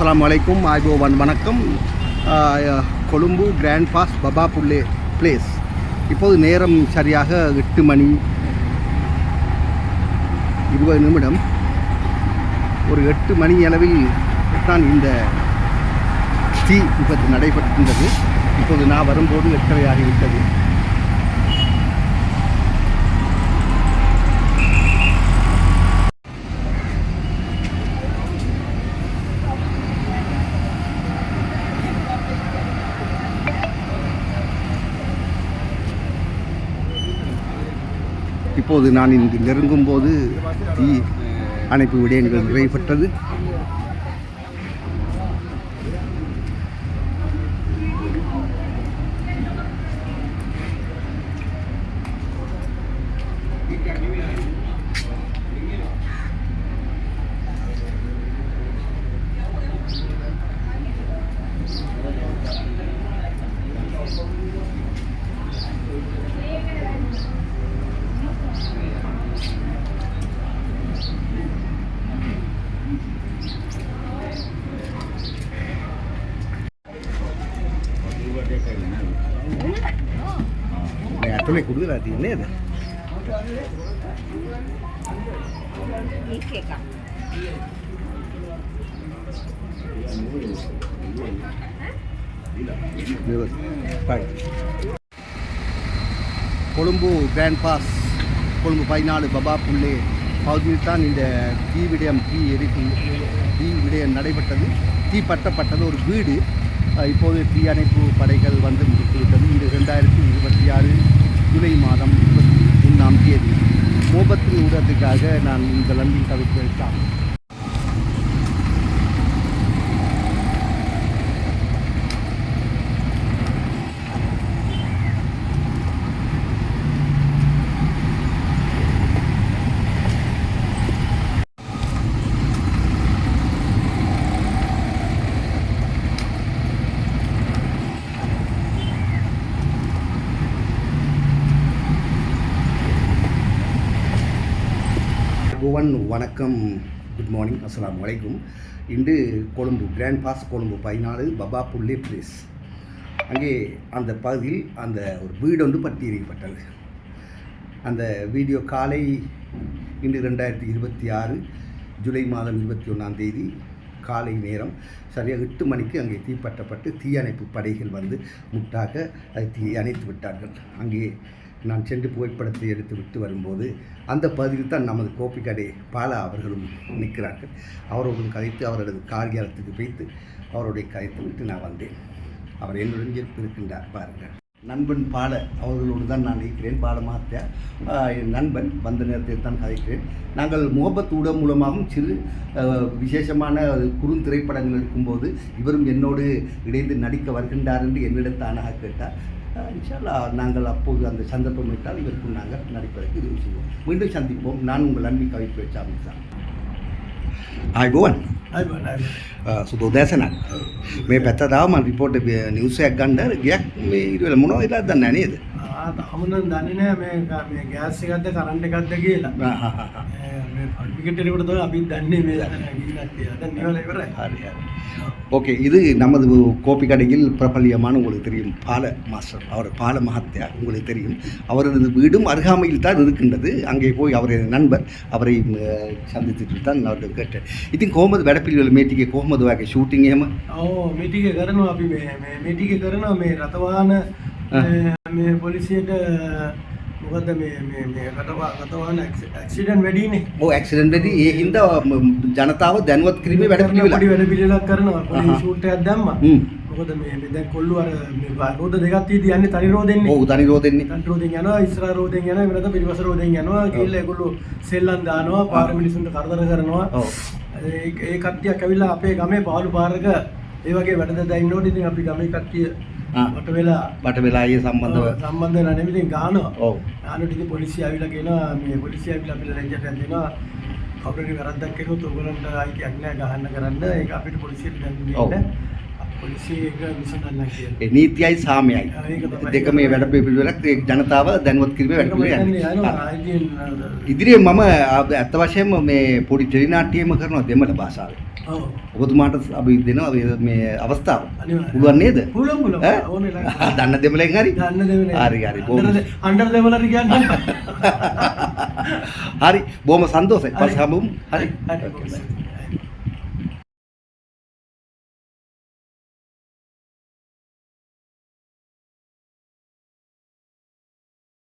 அஸ்ஸலாமு அலைக்கும் ஆய்போவன் வணக்கம். Colombo Grandpass Baba Pulle Place. இப்போது நேரம் சரியாக 8 மணி 20 நிமிடம். ஒரு 8 மணி அளவில் தான் இந்த தீ விபத்து நடைபெறுகின்றது. இப்போது நான் வரும்போது 8:30 ஆகிவிட்டது. இப்போது நான் இங்கு நெருங்கும் போது தீ அணைப்பு விடயங்கள் நிறைவேற்றது. ඇතුලේ කුඩුවලා තියෙන්නේ නේද? கொழும்பு கிராண்ட் பாஸ் கொழும்பு 14 பபா புல்லே பகுதியில் தான் இந்த தீ விடயம் நடைபெற்றது. தீ பட்டப்பட்டது ஒரு வீடு. இப்போது தீயணைப்பு படைகள் வந்து முடித்துவிட்டது. இது 2026 ஜூலை மாதம் 21ஆம் தேதி. மோபத்தின் ஊடகத்துக்காக நான் இந்த லண்டின் தவிர்த்து வணக்கம், குட் மார்னிங், அஸ்ஸலாமு அலைக்கும். இன்று கொழும்பு கிராண்ட் பாஸ் கொழும்பு 14 பபா புல்லே பிளேஸ். அங்கே அந்த பகுதியில் அந்த ஒரு வீடு ஒன்று பற்றி எறியப்பட்டது. அந்த வீடியோ காலை இன்று 2026 ஜூலை மாதம் 21ஆம் தேதி காலை நேரம் சரியாக 8 மணிக்கு அங்கே தீப்பற்றப்பட்டு தீயணைப்பு படைகள் வந்து முட்டாக அதை தீ அணைத்து விட்டார்கள். அங்கே நான் சென்று புகைப்படத்தை எடுத்து விட்டு வரும்போது அந்த பகுதியில் தான் நமது கோப்பிக்கடை பாலா அவர்களும் நிற்கிறார்கள். அவரோடும் கதைத்து அவரது காரியாலயத்துக்கு வைத்து அவருடைய கதைத்து விட்டு நான் வந்தேன். அவர் என்னுடன் இருக்கின்றார் பாருங்கள். நண்பன் பால அவர்களோடு தான் நான் இருக்கிறேன். பாலமாத்தியா என் நண்பன் வந்த நேரத்தில் தான் கதைக்கிறேன். நாங்கள் முகப்பத் ஊடகம் மூலமாகவும் சிறு விசேஷமான குறுந்திரைப்படங்கள் இருக்கும்போது இவரும் என்னோடு இணைந்து நடிக்க வருகின்றார் என்று என்னிடம் தானாக கேட்டார். இன்ஷா அல்லாஹ் நாங்கள் அப்போது அந்த சந்தர்ப்பம் விட்டால் இவருக்கும் நாங்கள் நடிப்பதற்கு உதவி செய்வோம். மீண்டும் சந்திப்போம். நான் உங்கள் அன்பி கவிப்பு வச்சாமி தான். ආයිබෝවන් සුබ උදෑසනක්. මේ පැත්ත තාම මම රිපෝට් නිවුස් එකක් ගන්න ගියක් මේ ඊට මොනවද වෙලාද දන්නේ නැහැ නේද? තාම නම් දන්නේ නැහැ මේ ගෑස් එකක්ද කරන්ට් එකක්ද කියලා. මේ ටිකට් එකට තමයි අපි දන්නේ මේ ගිහිල්ලා කියලා. දැන් නිවල ඉවරයි. හරි හරි. ஓகே, இது நமது கோப்பி கடையில் பிரபல்யமான உங்களுக்கு தெரியும் பால மாஸ்டர், அவர் பால மகத்தியா உங்களுக்கு தெரியும். அவரது வீடும் அருகாமையில் தான் இருக்கின்றது. அங்கே போய் அவரது நண்பர் அவரை சந்தித்துட்டு தான் அவர்கள் கேட்டேன். ඉතින් කොහොමද වැඩ පිළිවෙල මේ ටිකේ කොහොමද ඔයාගේ ෂූටින් එහෙම? ඔව් මේ ටිකේ කරනවා අපි මේ ටිකේ කරනවා මේ රතවාහන මේ පොලිසියට මොකද මේ රතවාහන ඇක්සිඩන්ට් වැඩිනේ. ඔව් ඇක්සිඩන්ට් වැඩි. ඒ හින්දා ජනතාව දැනුවත් කිරීමේ වැඩ පිළිවෙලක් කරනවා. පොලිස් ෂූට් එකක් දැම්මා. මොකද මේ දැන් කොල්ලු අර මේ රෝද දෙකක් තියෙදි යන්නේ තනි රෝදෙන්නේ. ඔව් තනි රෝදෙන්නේ. තනි රෝදෙන් යනවා, ඉස්සරහ රෝදෙන් යනවා, වෙනද පිටිපස්ස රෝදෙන් යනවා. ගිහලා ඒගොල්ලෝ සෙල්ලම් දානවා, පාර මිනිසුන්ට කරදර කරනවා. ඔව්. ඒ කට්ටියක් ඇවිල්ලා අපේ ගමේ පාළු පාරක ඒ වගේ වැඩ දැයින්නෝට ඉතින් අපි ගමේ කට්ටිය වට වෙලා ඒ සම්බන්ධ වෙලා නෙමෙයි ඉතින් ගානවා. ඔව්. ගානට ඉතින් පොලිසිය ආවිලා කියනවා මේ පොලිසිය ආවිලා අපිට ලැජ්ජට දෙනවා. කවුරුරි වැරද්දක් කළොත් ඔයගොල්ලන්ට අයිතියක් නැහැ ගහන්න කරන්න. ඒක අපිට පොලිසියට දැන් දෙන්න. නීතියයි සාමයයි දෙක මේ වැඩ පිළිවෙලක් ජනතාව දැනුවත් කිරීමේ වැඩ පිළිවෙලක්. ඉදිරියේ මම ඇත්ත වශයෙන්ම මේ පොඩි ටෙලි නාට්‍යයක්ම කරනවා දෙමළ භාෂාවෙන්. ඔව්. ඔබතුමාට අපි දෙනවා මේ අවස්ථාව. අනිවාර්යයෙන්. පුළුවන් නේද? පුළුවන් ඈ? ඕනේ ළඟ. දන්න දෙමලෙන් හරි. දන්න දෙවෙනේ. හරි හරි. බොහොම අnder දෙවල කියන්නේ. හරි බොහොම සන්තෝෂයි. පස්සේ හමුමු. හරි. හරි.